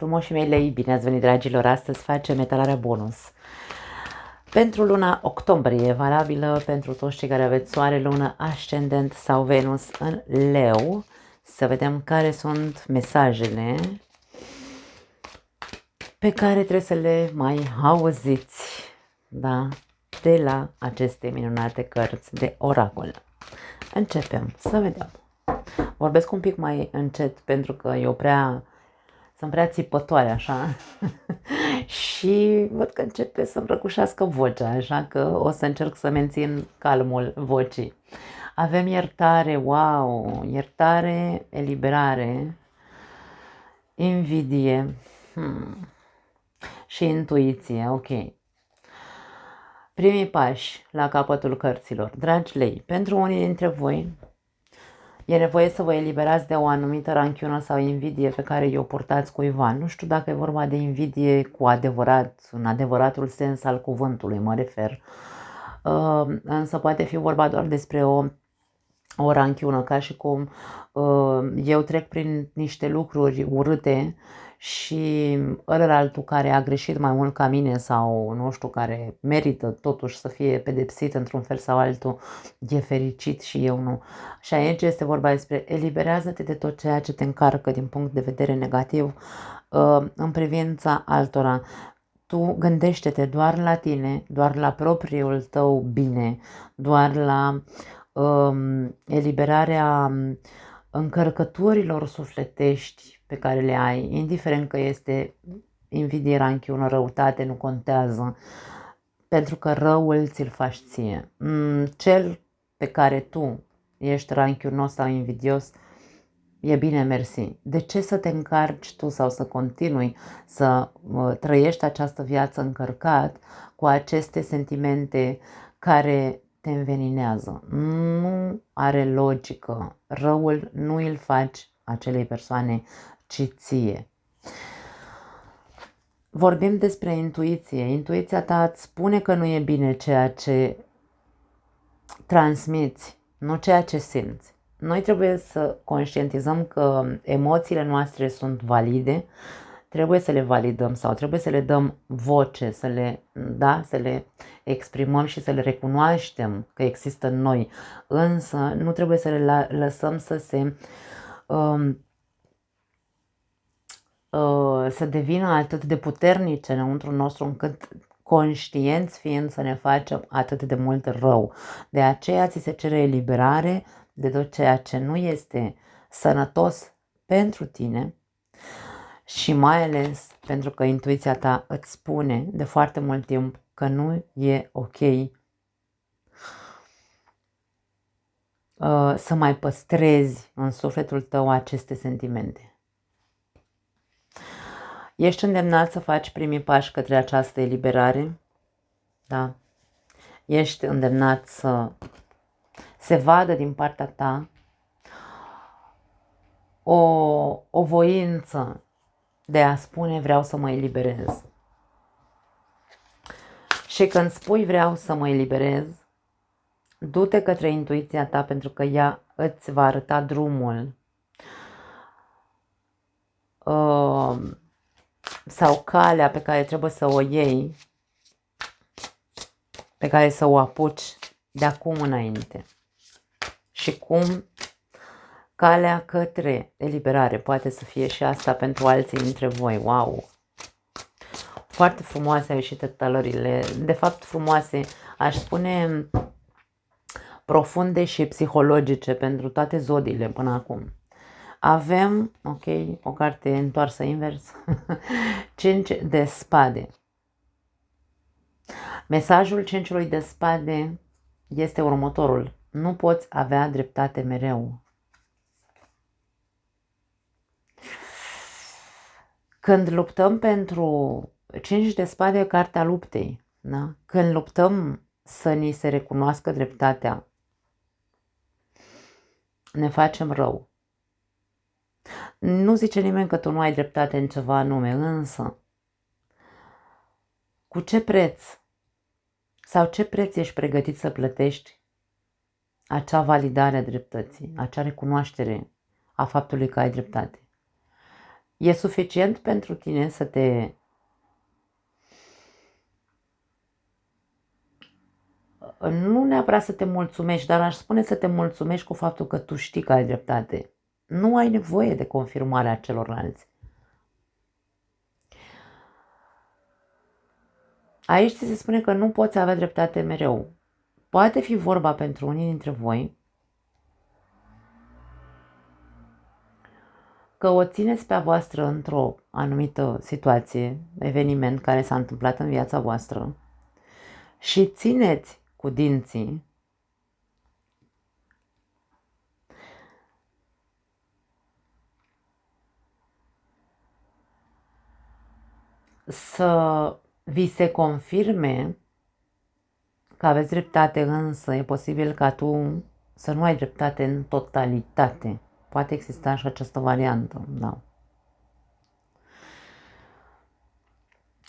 Frumoșii mei lei, bine ați venit, dragilor! Astăzi facem etalarea bonus pentru luna octombrie, valabilă pentru toți cei care aveți soare, lună, ascendent sau Venus în leu. Să vedem care sunt mesajele pe care trebuie să le mai auziți, da, de la aceste minunate cărți de oracol. Începem să vedem. Vorbesc un pic mai încet pentru că sunt prea țipătoare așa și văd că începe să-mi răcușească vocea, așa că o să încerc să mențin calmul vocii. Avem iertare, wow, iertare, eliberare, invidie și intuiție, ok. Primii pași la capătul cărților. Dragi lei, pentru unii dintre voi e nevoie să vă eliberați de o anumită ranchiună sau invidie pe care o purtați cuiva. Nu știu dacă e vorba de invidie cu adevărat, în adevăratul sens al cuvântului, mă refer. Însă poate fi vorba doar despre o ranchiună, ca și cum eu trec prin niște lucruri urâte și ălălaltul care a greșit mai mult ca mine sau nu știu, care merită totuși să fie pedepsit într-un fel sau altul, e fericit și eu nu. Și aici este vorba despre eliberează-te de tot ceea ce te încarcă din punct de vedere negativ în privința altora. Tu gândește-te doar la tine, doar la propriul tău bine, doar la eliberarea încărcăturilor sufletești pe care le ai, indiferent că este invidie, ranchiună, răutate, nu contează, pentru că răul ți-l faci ție. Cel pe care tu ești ranchiunos sau invidios, e bine, mersi. De ce să te încarci tu sau să continui să trăiești această viață încărcat cu aceste sentimente care te înveninează? Nu are logică. Răul nu îl faci acelei persoane, ci ție. Vorbim despre intuiție. Intuiția ta îți spune că nu e bine ceea ce transmiți, nu ceea ce simți. Noi trebuie să conștientizăm că emoțiile noastre sunt valide, trebuie să le validăm sau trebuie să le dăm voce, să le exprimăm și să le recunoaștem că există în noi, însă nu trebuie să le lăsăm să devină atât de puternice înăuntru nostru încât conștienți fiind să ne facem atât de mult rău. De aceea ți se cere eliberare de tot ceea ce nu este sănătos pentru tine și mai ales pentru că intuiția ta îți spune de foarte mult timp că nu e ok să mai păstrezi în sufletul tău aceste sentimente. Ești îndemnat să faci primii pași către această eliberare, da? Ești îndemnat să se vadă din partea ta o voință de a spune vreau să mă eliberez. Și când spui vreau să mă eliberez, du-te către intuiția ta pentru că ea îți va arăta drumul sau calea pe care trebuie să o iei, pe care să o apuci de acum înainte. Și cum calea către eliberare poate să fie și asta pentru alții dintre voi. Wow! Foarte frumoase au ieșit etalările, de fapt frumoase, aș spune profunde și psihologice pentru toate zodiile până acum. Avem, ok, o carte întoarsă invers, 5 de spade. Mesajul 5-ului de spade este următorul. Nu poți avea dreptate mereu. Când luptăm pentru 5 de spade, cartea luptei, da? Când luptăm să ni se recunoască dreptatea, ne facem rău. Nu zice nimeni că tu nu ai dreptate în ceva anume, însă cu ce preț sau ce preț ești pregătit să plătești acea validare a dreptății, acea recunoaștere a faptului că ai dreptate? E suficient pentru tine să te nu neapărat să te mulțumești, dar aș spune să te mulțumești cu faptul că tu știi că ai dreptate. Nu ai nevoie de confirmarea celorlalți. Aici ți se spune că nu poți avea dreptate mereu. Poate fi vorba pentru unii dintre voi că o țineți pe a voastră într-o anumită situație, eveniment care s-a întâmplat în viața voastră și țineți cu dinții să vi se confirme că aveți dreptate, însă e posibil ca tu să nu ai dreptate în totalitate. Poate exista și această variantă, da.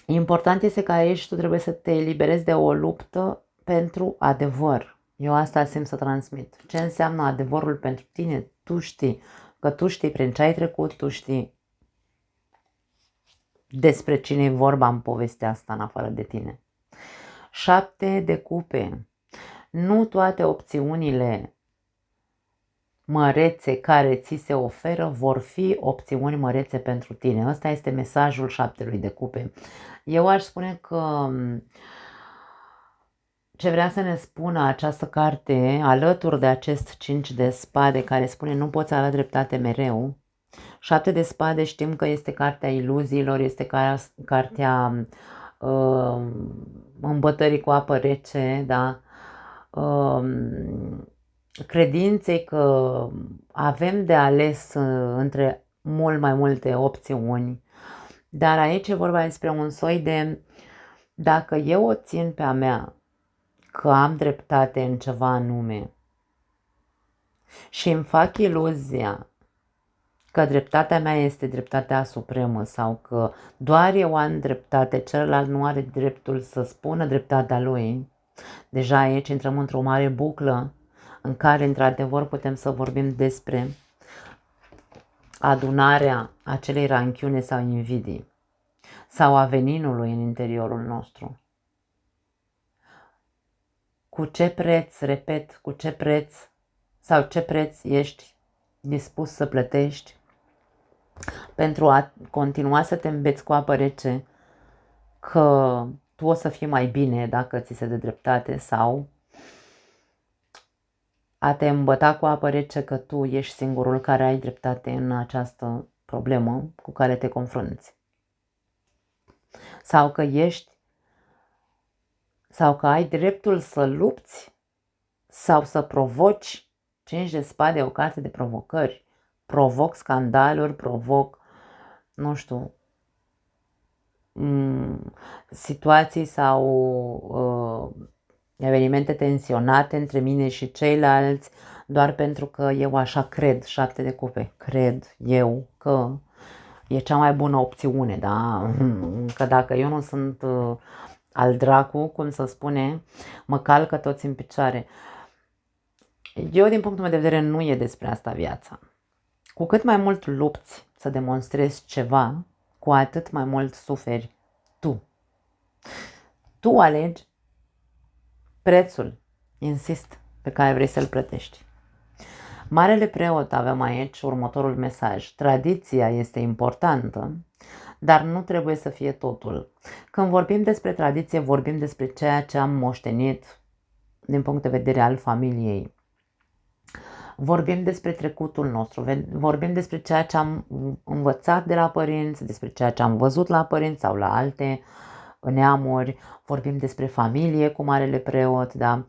Important este că aici tu trebuie să te eliberezi de o luptă pentru adevăr. Eu asta simt să transmit. Ce înseamnă adevărul pentru tine? Tu știi. Că tu știi prin ce ai trecut, tu știi despre cine e vorba în povestea asta în afară de tine. 7 de cupe. Nu toate opțiunile mărețe care ți se oferă vor fi opțiuni mărețe pentru tine. Ăsta este mesajul 7 de cupe. Eu aș spune că ce vrea să ne spună această carte, alături de acest 5 de spade care spune nu poți avea dreptate mereu, 7 de spade știm că este cartea iluziilor, este cartea îmbătării cu apă rece, da? Credinței că avem de ales între mult mai multe opțiuni, dar aici e vorba despre un soi de dacă eu o țin pe a mea că am dreptate în ceva anume și îmi fac iluzia că dreptatea mea este dreptatea supremă sau că doar eu am dreptate, celălalt nu are dreptul să spună dreptatea lui, deja aici intrăm într-o mare buclă în care într-adevăr putem să vorbim despre adunarea acelei ranchiune sau invidii sau a veninului în interiorul nostru. Cu ce preț, repet, cu ce preț sau ce preț ești dispus să plătești pentru a continua să te îmbeți cu apă rece că tu o să fii mai bine dacă ți se dă dreptate sau a te îmbăta cu apă rece că tu ești singurul care ai dreptate în această problemă cu care te confrunți. Sau că ai dreptul să lupți sau să provoci. 5 de spade, o carte de provocări. Provoc scandaluri, provoc, nu știu, situații sau evenimente tensionate între mine și ceilalți, doar pentru că eu așa cred, 7 de cupe, cred eu că e cea mai bună opțiune, da? Că dacă eu nu sunt al dracu, cum să spune, mă calcă toți în picioare. Eu, din punctul meu de vedere, nu e despre asta viața. Cu cât mai mult lupți să demonstrezi ceva, cu atât mai mult suferi tu. Tu alegi prețul, insist, pe care vrei să-l plătești. Marele preot, avem aici următorul mesaj. Tradiția este importantă, dar nu trebuie să fie totul. Când vorbim despre tradiție, vorbim despre ceea ce am moștenit din punct de vedere al familiei. Vorbim despre trecutul nostru, vorbim despre ceea ce am învățat de la părinți, despre ceea ce am văzut la părinți sau la alte neamuri, vorbim despre familie cu marele preot, da?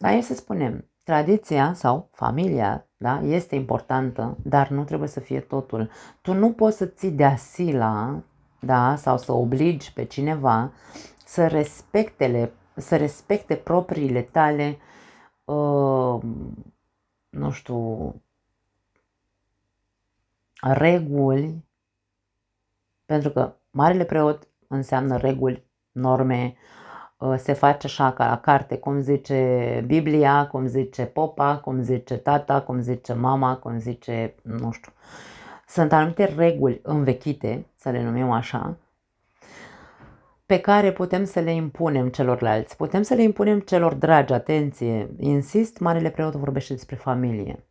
Aici să spunem, tradiția sau familia, da, este importantă, dar nu trebuie să fie totul. Tu nu poți să ții de asila, da, sau să obligi pe cineva să respecte propriile tale, nu știu, reguli, pentru că marele preot înseamnă reguli, norme, se face așa ca la carte, cum zice Biblia, cum zice popa, cum zice tata, cum zice mama, cum zice, nu știu. Sunt anumite reguli învechite, să le numim așa, pe care putem să le impunem celorlalți. Putem să le impunem celor dragi, atenție, insist, Marele Preot vorbește despre familie.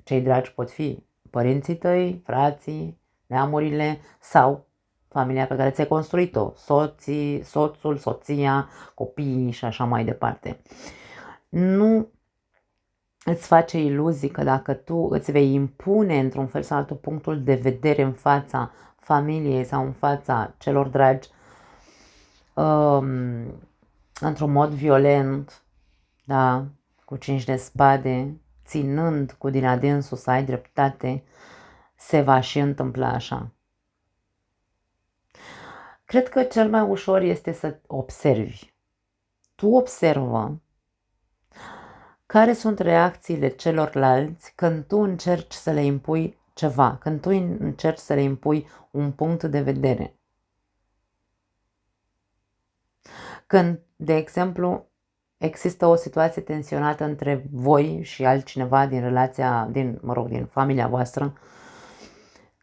Cei dragi pot fi părinții tăi, frații, neamurile sau familia pe care ți-ai construit-o, soții, soțul, soția, copiii și așa mai departe. Nu îți face iluzii că dacă tu îți vei impune într-un fel sau altul punctul de vedere în fața familiei sau în fața celor dragi, într-un mod violent, da, cu 5 de spade, ținând cu din adânsul să ai dreptate, se va și întâmpla așa. Cred că cel mai ușor este să observi. Tu observă care sunt reacțiile celorlalți când tu încerci să le impui ceva, când tu încerci să le impui un punct de vedere. Când, de exemplu, există o situație tensionată între voi și altcineva din relația, din familia voastră,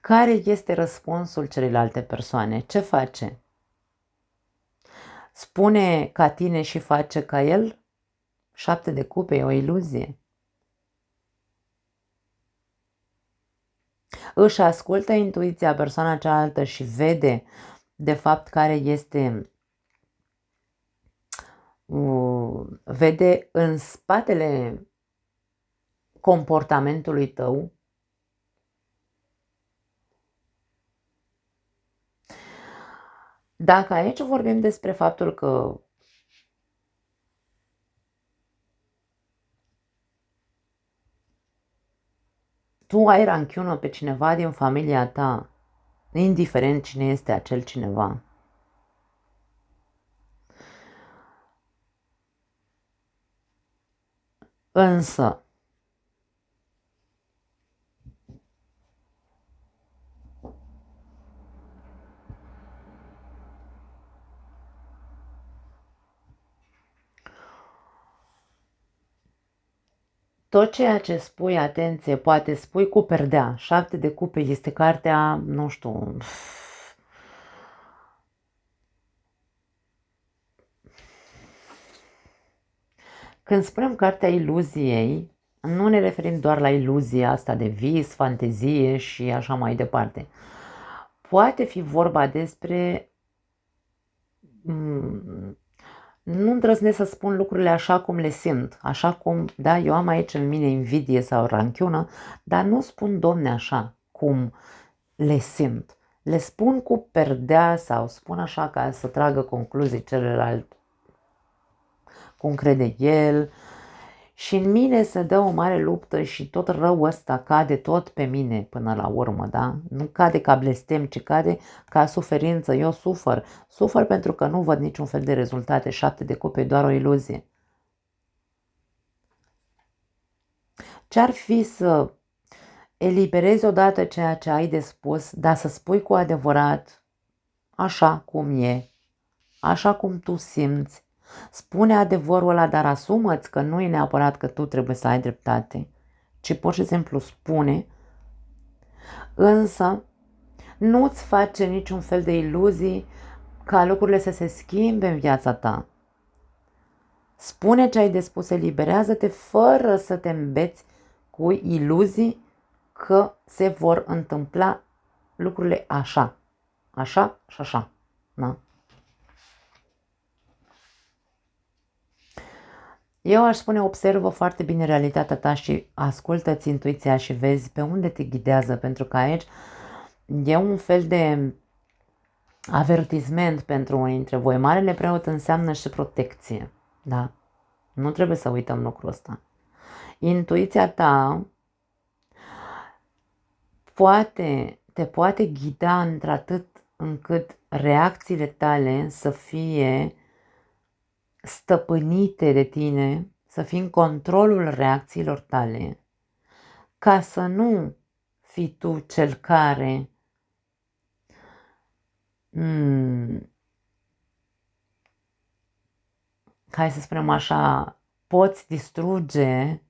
care este răspunsul celelalte persoane? Ce face? Spune ca tine și face ca el? 7 de cupe e o iluzie. Își ascultă intuiția persoana cealaltă și vede de fapt care este, vede în spatele comportamentului tău. Dacă aici vorbim despre faptul că tu ai ranchiună pe cineva din familia ta, indiferent cine este acel cineva, însă tot ceea ce spui, atenție, poate spui cu perdea. 7 de cupe este cartea, nu știu, când spunem cartea iluziei, nu ne referim doar la iluzia asta de vis, fantezie și așa mai departe. Poate fi vorba despre, nu îndrăznesc să spun lucrurile așa cum le simt, așa cum, da, eu am aici în mine invidie sau ranchiună, dar nu spun, Domne, așa cum le simt. Le spun cu perdea sau spun așa ca să tragă concluzii celălalt cum crede el, și în mine se dă o mare luptă și tot răul ăsta cade tot pe mine până la urmă, da? Nu cade ca blestem, ci cade ca suferință. Eu sufăr pentru că nu văd niciun fel de rezultate. 7 de cupe e doar o iluzie. Ce-ar fi să eliberezi odată ceea ce ai de spus, dar să spui cu adevărat așa cum e, așa cum tu simți. Spune adevărul ăla, dar asumă-ți că nu e neapărat că tu trebuie să ai dreptate, ci pur și simplu spune, însă nu-ți face niciun fel de iluzii ca lucrurile să se schimbe în viața ta. Spune ce ai de spus, eliberează-te fără să te îmbeți cu iluzii că se vor întâmpla lucrurile așa, așa și așa. Da? Eu aș spune, observă foarte bine realitatea ta și ascultă-ți intuiția și vezi pe unde te ghidează, pentru că aici e un fel de avertisment pentru unii dintre voi. Marele Preot înseamnă și protecție, da? Nu trebuie să uităm lucrul ăsta. Intuiția ta te poate ghida într-atât încât reacțiile tale să fie stăpânite de tine, să fii în controlul reacțiilor tale, ca să nu fii tu cel care hai să spunem așa, poți distruge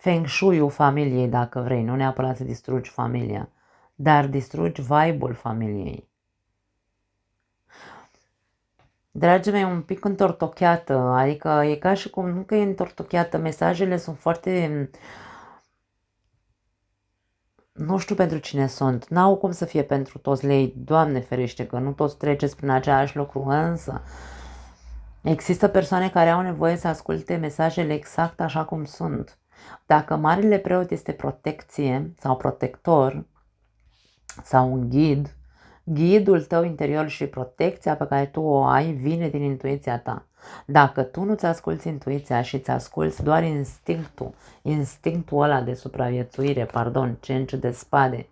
Feng Shui-ul familiei, dacă vrei, nu neapărat să distrugi familia, dar distrugi vibe-ul familiei. Dragii mei, un pic întortocheată, adică e ca și cum nu că e întortocheată, mesajele sunt foarte, nu știu pentru cine sunt, n-au cum să fie pentru toți lei, Doamne ferește că nu toți treceți prin același lucru, însă există persoane care au nevoie să asculte mesajele exact așa cum sunt. Dacă marele preot este protecție sau protector sau un ghid, ghidul tău interior și protecția pe care tu o ai vine din intuiția ta. Dacă tu nu-ți asculți intuiția și îți asculți doar instinctul ăla de supraviețuire, cenci de spade,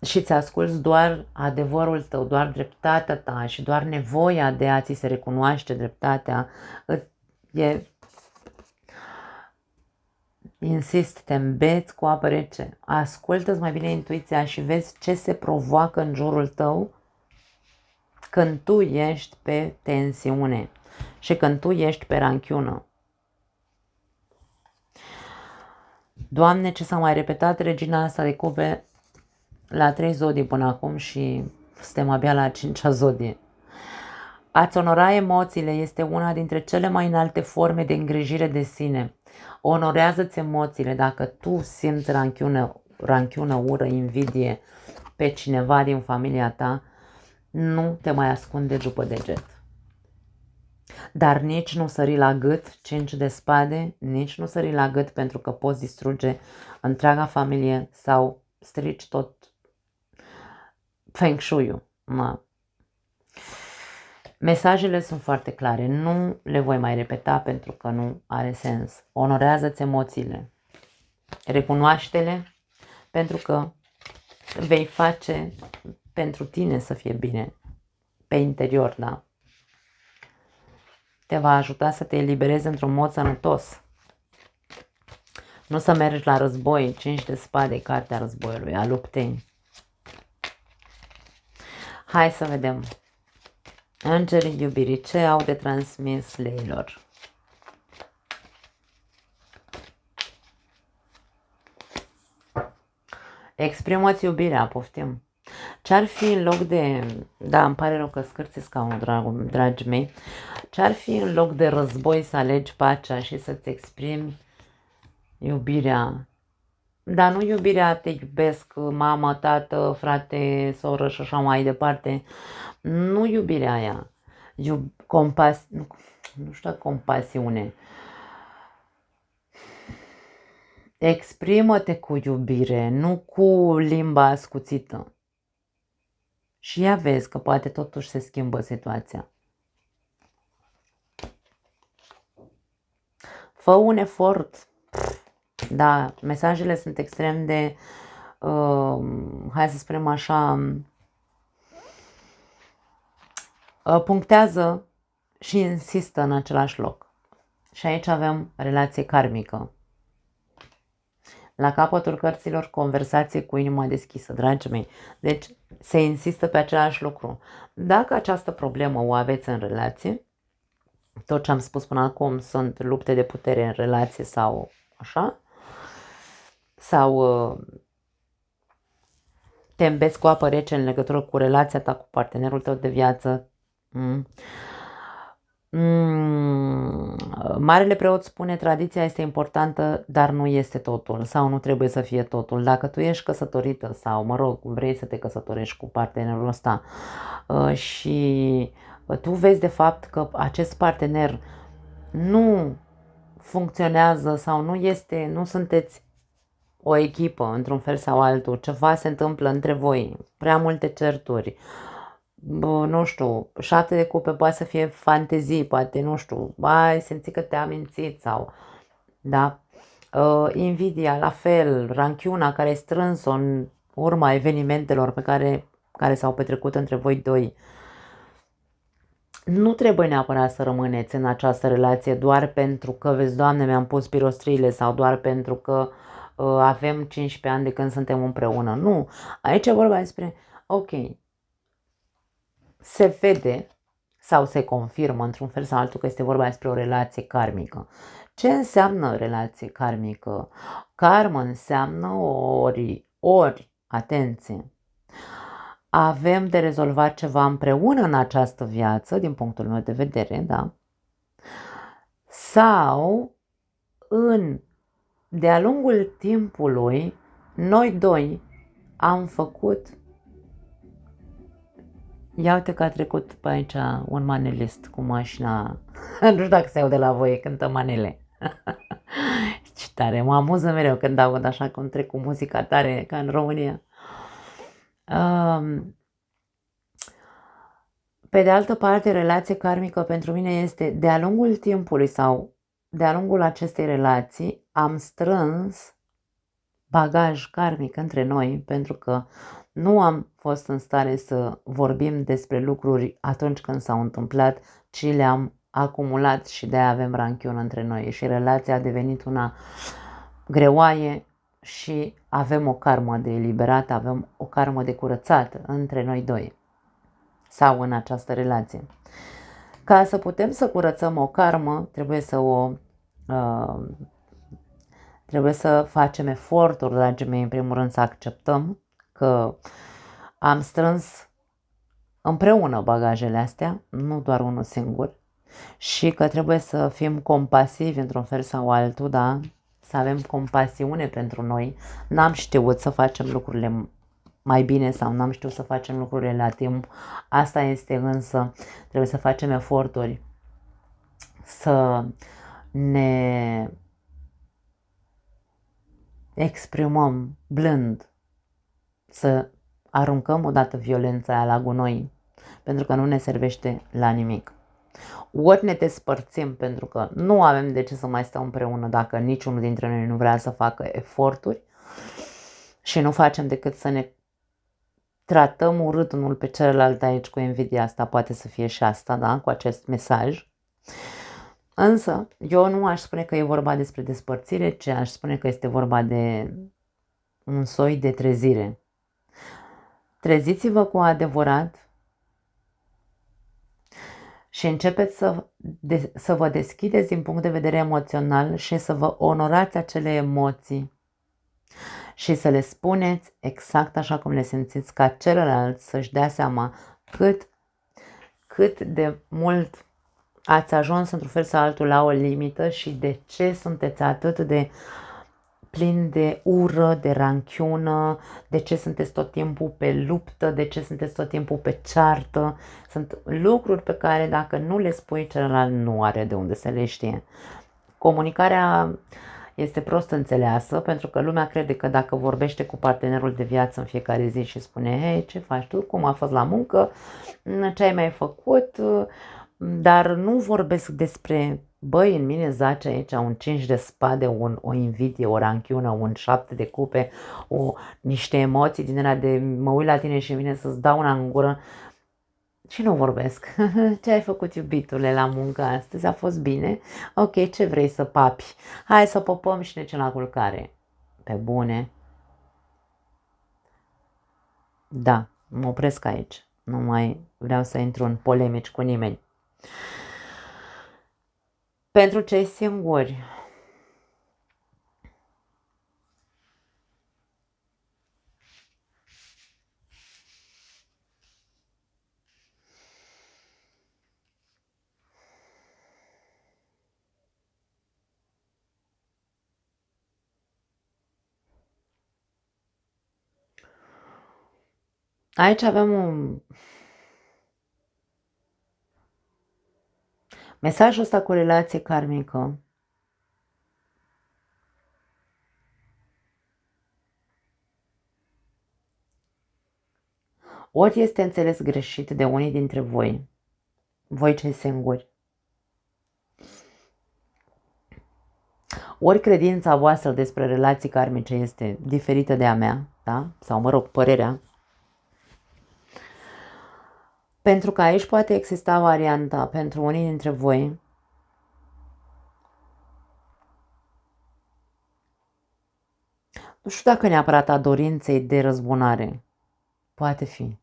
și îți asculți doar adevărul tău, doar dreptatea ta și doar nevoia de a ți se recunoaște dreptatea, insist, te îmbeți cu apă rece, ascultă-ți mai bine intuiția și vezi ce se provoacă în jurul tău când tu ești pe tensiune și când tu ești pe ranchiună. Doamne, ce s-a mai repetat regina asta de cupe la 3 zodii până acum și suntem abia la 5-a zodie. A-ți onora emoțiile este una dintre cele mai înalte forme de îngrijire de sine. Onorează-ți emoțiile. Dacă tu simți ranchiună, ură, invidie pe cineva din familia ta, nu te mai ascunde după deget. Dar nici nu sări la gât, 5 de spade, nici nu sări la gât pentru că poți distruge întreaga familie sau strici tot Feng Shui-ul. Mesajele sunt foarte clare, nu le voi mai repeta pentru că nu are sens. Onorează-ți emoțiile, recunoaște-le pentru că vei face pentru tine să fie bine pe interior, da? Te va ajuta să te eliberezi într-un mod sănătos. Nu să mergi la război, 5 de spade, cartea războiului, a luptei. Hai să vedem. Îngerii iubirii, ce au de transmis leilor? Exprimă-ți iubirea, poftim. Ce-ar fi în loc de... Da, îmi pare rău că scârți scaunul, dragii mei. Ce-ar fi în loc de război să alegi pacea și să-ți exprimi iubirea? Dar nu iubirea te iubesc, mamă, tată, frate, soră și așa mai departe. Nu iubirea aia. Nu știu, compasiune. Exprimă-te cu iubire, nu cu limba ascuțită. Și ia vezi că poate totuși se schimbă situația. Fă un efort. Da, mesajele sunt extrem de, hai să spunem așa, punctează și insistă în același loc. Și aici avem relație karmică. La capătul cărților, conversație cu inima deschisă, dragii mei. Deci se insistă pe același lucru. Dacă această problemă o aveți în relație, tot ce am spus până acum sunt lupte de putere în relație sau așa, sau te îmbeți cu apă rece în legătură cu relația ta cu partenerul tău de viață. Marele preot spune, tradiția este importantă, dar nu este totul sau nu trebuie să fie totul. Dacă tu ești căsătorită sau, mă rog, vrei să te căsătorești cu partenerul ăsta și tu vezi de fapt că acest partener nu funcționează sau nu sunteți o echipă într-un fel sau altul, ceva se întâmplă între voi, prea multe certuri, nu știu, 7 de cupe poate să fie fantezii, poate, nu știu, ai simțit că te-a mințit sau, da, invidia, la fel, ranchiuna care ai strâns-o în urma evenimentelor care s-au petrecut între voi doi. Nu trebuie neapărat să rămâneți în această relație doar pentru că, vezi, Doamne, mi-am pus pirostriile sau doar pentru că avem 15 ani de când suntem împreună. Nu, aici e vorba despre, ok, se vede sau se confirmă într-un fel sau altul că este vorba despre o relație karmică. Ce înseamnă relație karmică? Karmă înseamnă ori, atenție, avem de rezolvat ceva împreună în această viață, din punctul meu de vedere, da? Sau de-a lungul timpului, noi doi am făcut. Ia uite că a trecut pe aici un manelist cu mașina. Nu știu dacă se aude la voi, cântă manele. Ce tare, mă amuză mereu când aud așa cum trec cu muzica tare, ca în România. Pe de altă parte, relație karmică pentru mine este de-a lungul timpului sau de-a lungul acestei relații am strâns bagaj karmic între noi pentru că nu am fost în stare să vorbim despre lucruri atunci când s-au întâmplat, ci le-am acumulat și de-aia avem ranchiună între noi și relația a devenit una greoaie și avem o karmă de eliberat, avem o karmă de curățat între noi doi sau în această relație. Ca să putem să curățăm o karmă, trebuie să facem eforturi, dragii mei, în primul rând să acceptăm că am strâns împreună bagajele astea, nu doar unul singur, și că trebuie să fim compasivi într-un fel sau altul, da? Să avem compasiune pentru noi. N-am știut să facem lucrurile mai bine sau n-am știut să facem lucrurile la timp. Asta este însă, trebuie să facem eforturi să ne exprimăm blând, să aruncăm odată violența aia la gunoi, pentru că nu ne servește la nimic. Ori ne despărțim pentru că nu avem de ce să mai stăm împreună dacă niciunul dintre noi nu vrea să facă eforturi și nu facem decât să ne tratăm urât unul pe celălalt aici cu invidia asta, poate să fie și asta, da, cu acest mesaj. Însă, eu nu aș spune că e vorba despre despărțire, ci aș spune că este vorba de un soi de trezire. Treziți-vă cu adevărat și începeți să vă deschideți din punct de vedere emoțional și să vă onorați acele emoții și să le spuneți exact așa cum le simțiți, ca celălalt să-și dea seama cât de mult ați ajuns într-un fel sau altul la o limită și de ce sunteți atât de plin de ură, de ranchiună, de ce sunteți tot timpul pe luptă, de ce sunteți tot timpul pe ceartă. Sunt lucruri pe care dacă nu le spui, celălalt nu are de unde să le știe. Comunicarea este prost înțeleasă pentru că lumea crede că dacă vorbește cu partenerul de viață în fiecare zi și spune hei, ce faci tu, cum a fost la muncă, ce ai mai făcut, dar nu vorbesc despre băi, în mine zace aici un 5 de spade, o invidie, o ranchiună, un 7 de cupe, niște emoții din alea de mă uit la tine și vine să-ți dau una în gură și nu vorbesc. Ce ai făcut, iubitule, la muncă astăzi? A fost bine? Ok, ce vrei să papi? Hai să popăm și ne ducem la culcare. Pe bune? Da, mă opresc aici. Nu mai vreau să intru în polemici cu nimeni. Pentru cei singuri, aici avem un mesajul ăsta cu relație karmică. Ori este înțeles greșit de unii dintre voi cei singuri, ori credința voastră despre relații karmice este diferită de a mea, da? Sau mă rog, părerea. Pentru că aici poate exista varianta pentru unii dintre voi nu știu dacă neapărat a dorinței de răzbunare. Poate fi.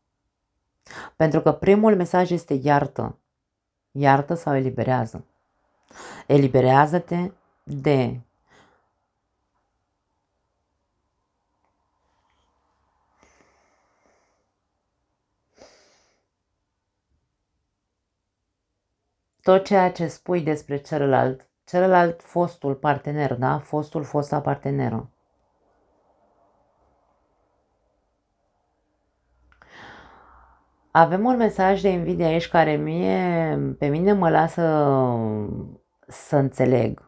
Pentru că primul mesaj este iartă. Iartă sau eliberează. Eliberează-te de tot ceea ce spui despre celălalt fostul partener, da? Fosta parteneră. Avem un mesaj de invidie aici care pe mine mă lasă să înțeleg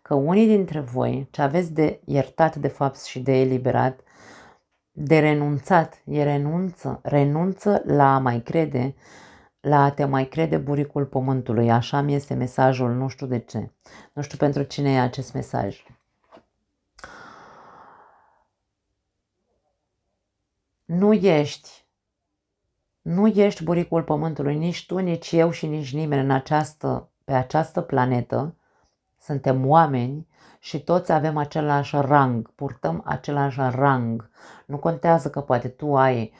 că unii dintre voi ce aveți de iertat de fapt și de eliberat, de renunțat, renunță la a mai crede, la a te mai crede buricul pământului. Așa mi este mesajul, nu știu de ce. Nu știu pentru cine e acest mesaj. Nu ești buricul pământului, nici tu, nici eu și nici nimeni pe această planetă. Suntem oameni și toți avem același rang, purtăm același rang. Nu contează că poate tu ai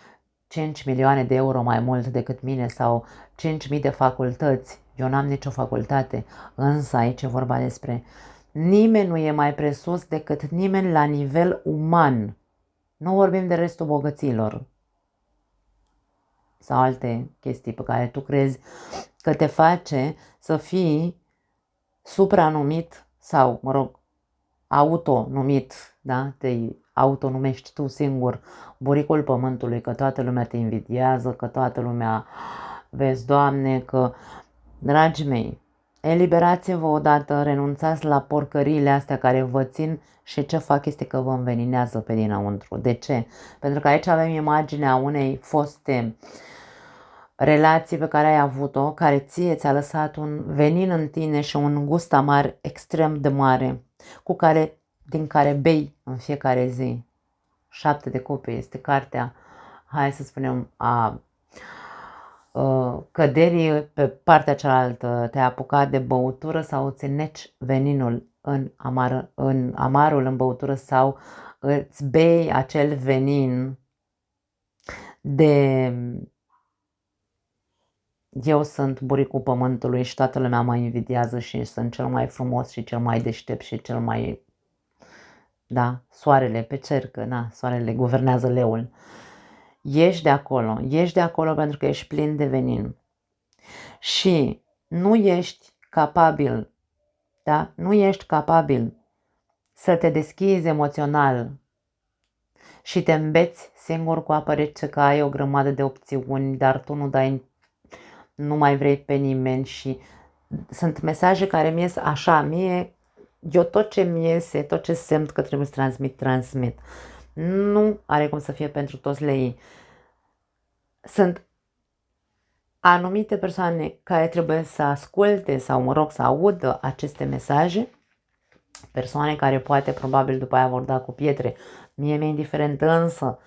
5 milioane de euro mai mult decât mine sau 5.000 de facultăți. Eu n-am nicio facultate, însă aici e vorba despre nimeni nu e mai presus decât nimeni la nivel uman. Nu vorbim de restul bogăților sau alte chestii pe care tu crezi că te face să fii supranumit sau, mă rog, autonumit, da? Te autonumești tu singur buricul pământului, că toată lumea te invidiază, că toată lumea, vezi, Doamne, că, dragii mei, eliberați-vă odată, renunțați la porcăriile astea care vă țin și ce fac este că vă înveninează pe dinăuntru. De ce? Pentru că aici avem imaginea unei foste relații pe care ai avut-o, care ție ți-a lăsat un venin în tine și un gust amar extrem de mare, din care bei în fiecare zi. 7 de cupe este cartea, hai să spunem, a căderii pe partea cealaltă. Te-ai apucat de băutură sau îți neci veninul în amarul în băutură sau îți bei acel venin de eu sunt buricul pământului și toată lumea mă invidiază și sunt cel mai frumos și cel mai deștept și cel mai... Da, soarele pe cercă, da, soarele guvernează leul. Ieși de acolo pentru că ești plin de venin. Și nu ești capabil, da, nu ești capabil să te deschizi emoțional și te îmbeți singur cu apă rece că ai o grămadă de opțiuni, dar tu nu mai vrei pe nimeni și sunt mesaje care mi ies așa, eu tot ce mi iese, tot ce simt că trebuie să transmit. Nu are cum să fie pentru toți leii. Sunt anumite persoane care trebuie să asculte sau, mă rog, să audă aceste mesaje, persoane care poate, probabil, după aia vor da cu pietre. Mie mi-e indiferent, însă,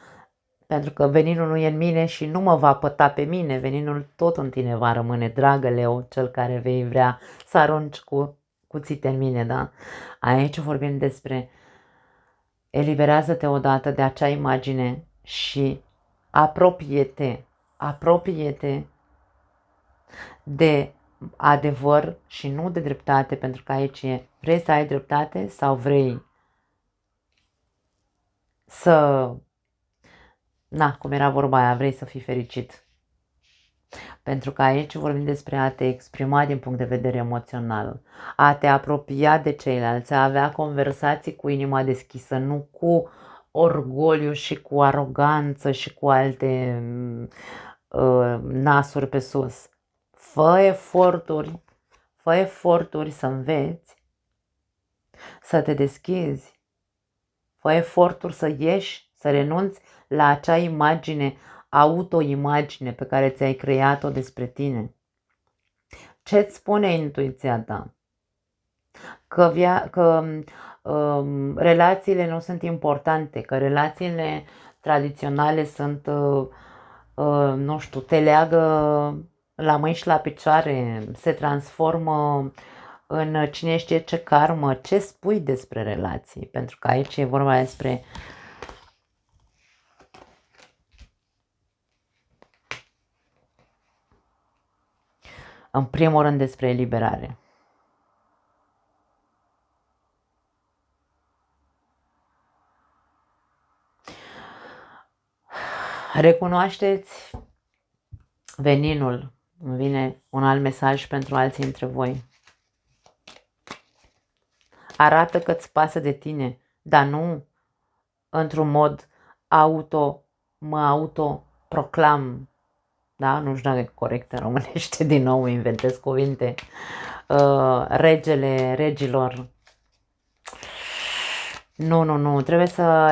pentru că veninul nu e în mine și nu mă va păta pe mine, veninul tot în tine va rămâne, dragă leu, cel care vei vrea să arunci cu cuțite în mine, da? Aici vorbim despre eliberează-te odată de acea imagine și apropie-te de adevăr și nu de dreptate, pentru că aici vrei să ai dreptate sau vrei să, cum era vorba aia, vrei să fii fericit. Pentru că aici vorbim despre a te exprima din punct de vedere emoțional, a te apropia de ceilalți, a avea conversații cu inima deschisă, nu cu orgoliu și cu aroganță și cu alte nasuri pe sus. Fă eforturi să înveți, să te deschizi, fă eforturi să ieși, să renunți la acea imagine, autoimagine pe care ți-ai creat-o despre tine. Ce-ți spune intuiția ta? Că relațiile nu sunt importante, că relațiile tradiționale sunt, nu știu, te leagă la mâini și la picioare, se transformă în cine știe ce karmă. Ce spui despre relații? Pentru că aici e vorba despre în primul rând despre eliberare. Recunoașteți veninul. Îmi vine un alt mesaj pentru alții dintre voi. Arată că îți pasă de tine, dar nu într-un mod mă autoproclam. Da? Nu știu dacă e corect în românește, din nou inventez cuvinte. Regele regilor. Nu.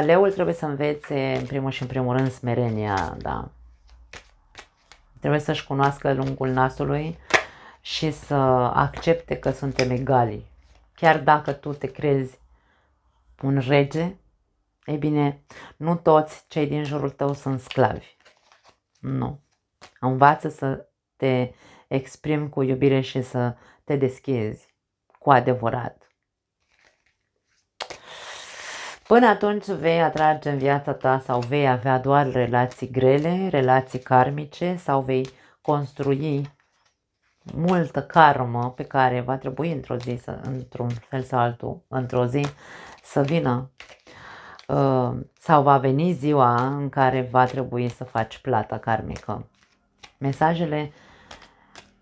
Leul trebuie să învețe în primul și în primul rând smerenia, da. Trebuie să-și cunoască lungul nasului și să accepte că suntem egali. Chiar dacă tu te crezi un rege, ei bine, nu toți cei din jurul tău sunt sclavi. Nu. Învață să te exprimi cu iubire și să te deschizi cu adevărat. Până atunci vei atrage în viața ta sau vei avea doar relații grele, relații karmice sau vei construi multă karmă pe care va trebui într-o zi, într-un fel sau altul, într-o zi să vină sau va veni ziua în care va trebui să faci plata karmică. Mesajele,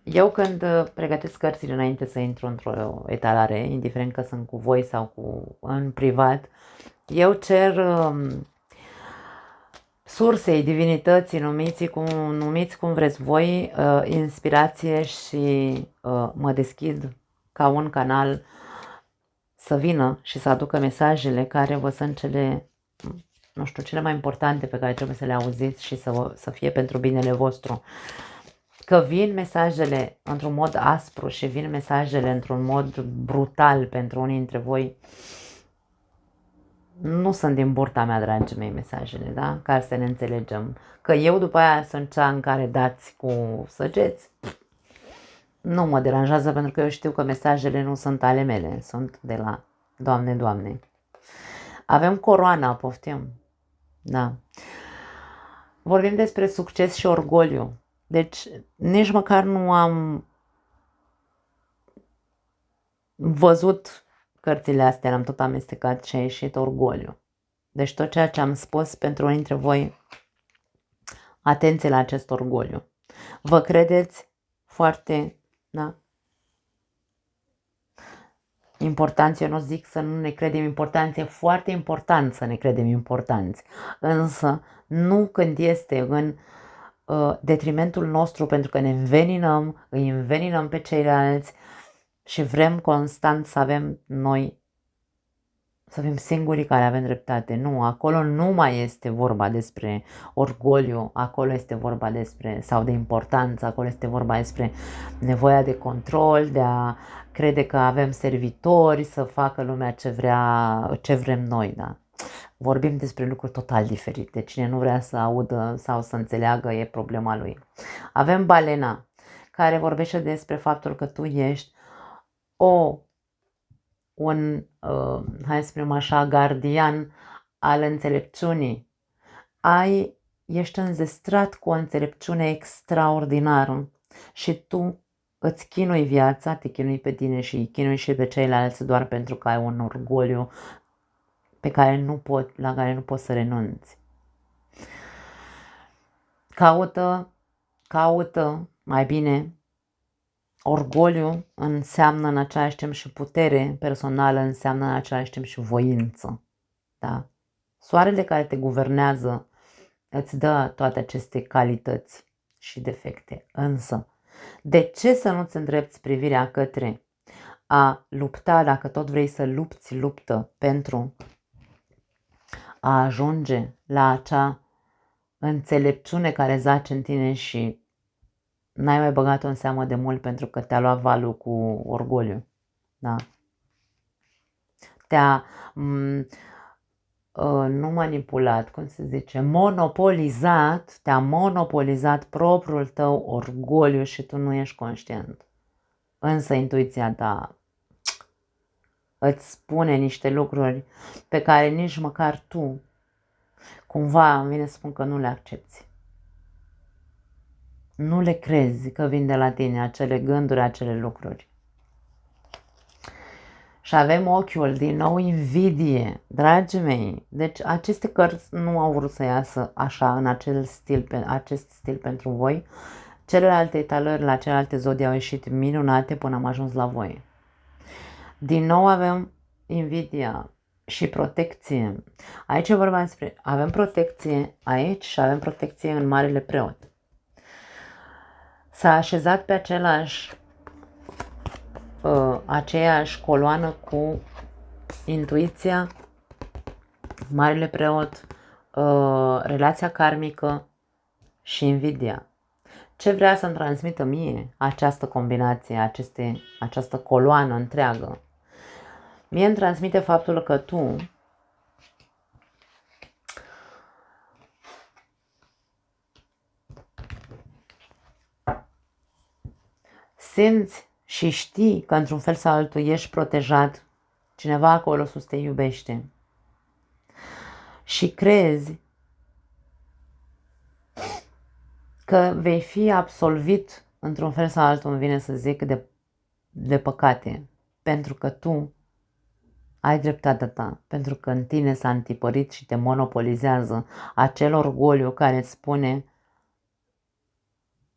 eu când pregătesc cărțile înainte să intru într-o etalare, indiferent că sunt cu voi sau în privat, eu cer sursei, divinității, numiți cum vreți voi, inspirație și mă deschid ca un canal să vină și să aducă mesajele care vă sunt cele, nu știu, cele mai importante pe care trebuie să le auziți și să fie pentru binele vostru. Că vin mesajele într-un mod aspru și vin mesajele într-un mod brutal pentru unii dintre voi, nu sunt din burta mea, dragii mei, mesajele, da? Ca să ne înțelegem. Că eu după aia sunt cea în care dați cu săgeți. Nu mă deranjează pentru că eu știu că mesajele nu sunt ale mele, sunt de la Doamne, Doamne. Avem coroana, poftim. Da. Vorbim despre succes și orgoliu. Deci nici măcar nu am văzut cărțile astea, le-am tot amestecat și a ieșit orgoliu. Deci tot ceea ce am spus pentru unii dintre voi, atenție la acest orgoliu. Vă credeți foarte, da? Importanți, eu nu zic să nu ne credem importanți, e foarte important să ne credem importanți. Însă nu când este în detrimentul nostru, pentru că ne înveninăm, îi înveninăm pe ceilalți și vrem constant să avem noi, să fim singurii care avem dreptate. Nu, acolo nu mai este vorba despre orgoliu, acolo este vorba despre, sau de importanță, acolo este vorba despre nevoia de control, de a crede că avem servitori, să facă lumea ce vrem noi, da? Vorbim despre lucruri total diferite. Cine nu vrea să audă sau să înțeleagă e problema lui. Avem balena, care vorbește despre faptul că tu ești hai să spunem așa, gardian al înțelepciunii. Ești înzestrat cu o înțelepciune extraordinară și tu îți chinui viața, te chinui pe tine și îi chinui și pe ceilalți doar pentru că ai un orgoliu la care nu poți să renunți. Caută mai bine. Orgoliu înseamnă în același timp și putere personală, înseamnă în același timp și voință. Da? Soarele care te guvernează îți dă toate aceste calități și defecte. Însă, de ce să nu-ți îndrepți privirea către a lupta, dacă tot vrei să luptă pentru a ajunge la acea înțelepciune care zace în tine și n-ai mai băgat-o în seamă de mult pentru că te-a luat valul cu orgoliu. Da? Te-a nu manipulat, cum se zice, te-a monopolizat propriul tău orgoliu și tu nu ești conștient. Însă intuiția ta îți spune niște lucruri pe care nici măcar tu, cumva îmi vine să spun că nu le accepti. Nu le crezi că vin de la tine acele gânduri, acele lucruri. Și avem ochiul, din nou invidie, dragii mei. Deci aceste cărți nu au vrut să iasă așa, în acest stil pentru voi. Celelalte etalări la celelalte zodii au ieșit minunate până am ajuns la voi. Din nou avem invidia și protecție. Aici e vorba despre, avem protecție aici și avem protecție în Marele Preot. S-a așezat pe aceeași coloană cu intuiția, Marele Preot, relația karmică și invidia. Ce vrea să-mi transmită mie această combinație, această coloană întreagă? Mie îmi transmite faptul că tu simți și știi că într-un fel sau altul ești protejat, cineva acolo sus te iubește și crezi că vei fi absolvit într-un fel sau altul, îmi vine să zic, de păcate, pentru că tu ai dreptatea ta, pentru că în tine s-a întipărit și te monopolizează acel orgoliu care îți spune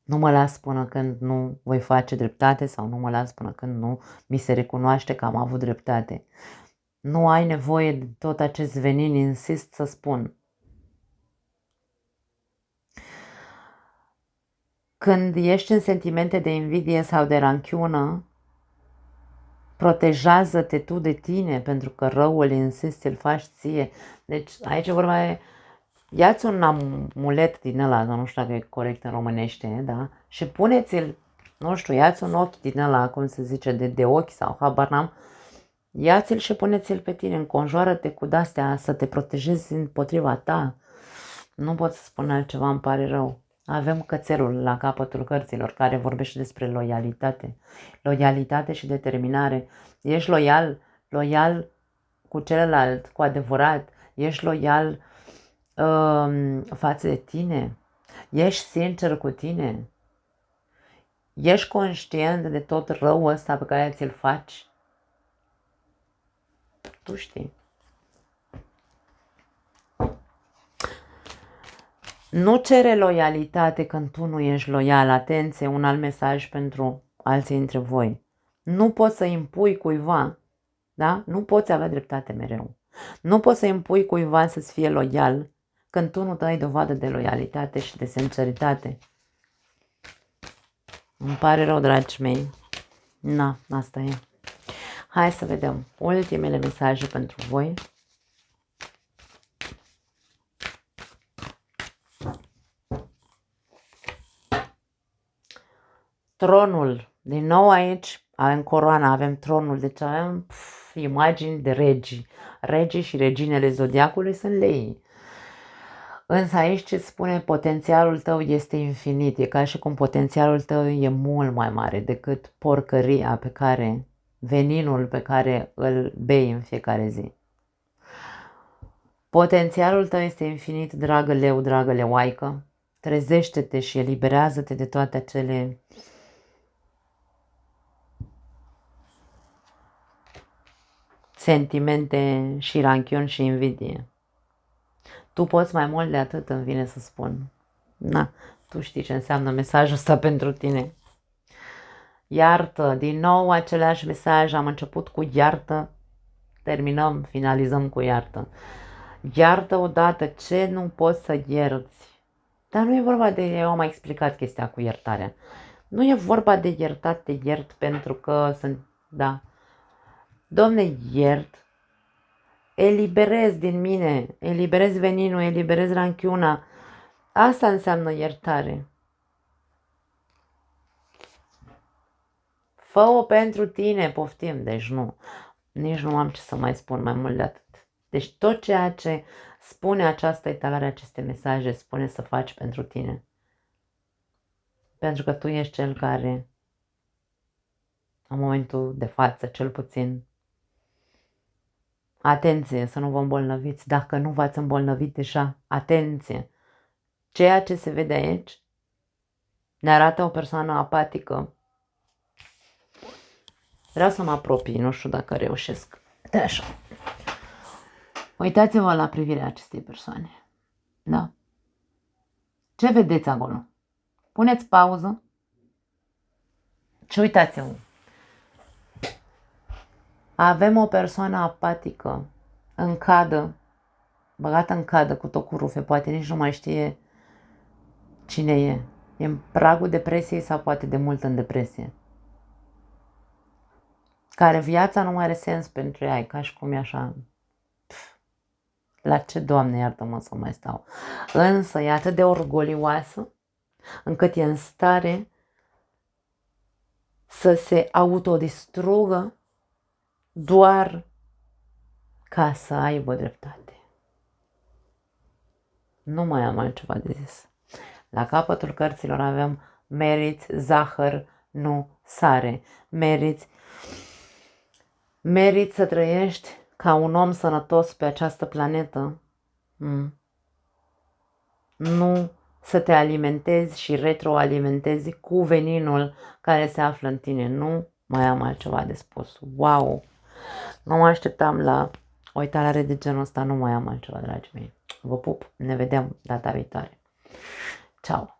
nu mă las până când nu voi face dreptate sau nu mă las până când nu mi se recunoaște că am avut dreptate. Nu ai nevoie de tot acest venin, insist să spun. Când ești în sentimente de invidie sau de ranchiună, protejează-te tu de tine, pentru că răul, insist, îl faci ție. Deci aici e vorba de, ia-ți un amulet din ăla, nu știu dacă e corect în românește, da? Și puneți-l, nu știu, ia-ți un ochi din ăla, cum se zice, de ochi sau habar n-am, ia-ți-l și puneți-l pe tine, înconjoară-te cu de-astea să te protejezi împotriva ta. Nu pot să spun altceva, îmi pare rău. Avem cățelul la capătul cărților care vorbește despre loialitate. Loialitate și determinare. Ești loial cu celălalt, cu adevărat. Ești loial față de tine. Ești sincer cu tine. Ești conștient de tot răul ăsta pe care ți-l faci. Tu știi. Nu cere loialitate când tu nu ești loial. Atenție, un alt mesaj pentru alții dintre voi. Nu poți să impui cuiva, da? Nu poți avea dreptate mereu. Nu poți să impui cuiva să-ți fie loial când tu nu dai dovadă de loialitate și de sinceritate. Îmi pare rău, dragii mei. Na, asta e. Hai să vedem ultimele mesaje pentru voi. Tronul. Din nou aici avem coroana, avem tronul, deci avem imagini de regi. Regii și reginele zodiacului sunt lei. Însă aici ce spune, potențialul tău este infinit. E ca și cum potențialul tău e mult mai mare decât porcăria pe care, veninul pe care îl bei în fiecare zi. Potențialul tău este infinit, dragă leu, dragă leoaică. Trezește-te și eliberează-te de toate acele sentimente și ranchiuni și invidie. Tu poți mai mult de atât, îmi vine să spun. Na, tu știi ce înseamnă mesajul ăsta pentru tine. Iartă, din nou același mesaj, am început cu iartă, terminăm, finalizăm cu iartă. Iartă odată ce nu poți să ierți. Dar nu e vorba de, eu am mai explicat chestia cu iertarea. Nu e vorba de iertat, te iert pentru că sunt, da. Domne, iert, eliberez din mine, eliberez veninul, eliberez ranchiuna. Asta înseamnă iertare. Fă-o pentru tine, poftim, deci nu. Nici nu am ce să mai spun mai mult de atât. Deci tot ceea ce spune această etalare, aceste mesaje, spune să faci pentru tine. Pentru că tu ești cel care, în momentul de față, cel puțin, atenție să nu vă îmbolnăviți. Dacă nu v-ați îmbolnăvit deja, atenție. Ceea ce se vede aici ne arată o persoană apatică, Vreau să mă apropii, nu știu dacă reușesc. De așa. Uitați-vă la privirea acestei persoane. Da? Ce vedeți acolo? Puneți pauză și uitați-vă. Avem o persoană apatică, în cadă, băgată în cadă cu tot cu rufe, poate nici nu mai știe cine e. E în pragul depresiei sau poate de mult în depresie. Care viața nu mai are sens pentru ea, ca și cum e așa. La ce, Doamne, iartă-mă să mai stau. Însă e atât de orgolioasă încât e în stare să se autodistrugă doar ca să aibă dreptate. Nu mai am altceva de zis. La capătul cărților avem meriți zahăr, nu sare. Meriți să trăiești ca un om sănătos pe această planetă. Nu să te alimentezi și retroalimentezi cu veninul care se află în tine. Nu mai am altceva de spus. Wow! Nu mă așteptam la o uitare de genul ăsta, nu mai am altceva, dragii mei. Vă pup, ne vedem data viitoare. Ciao!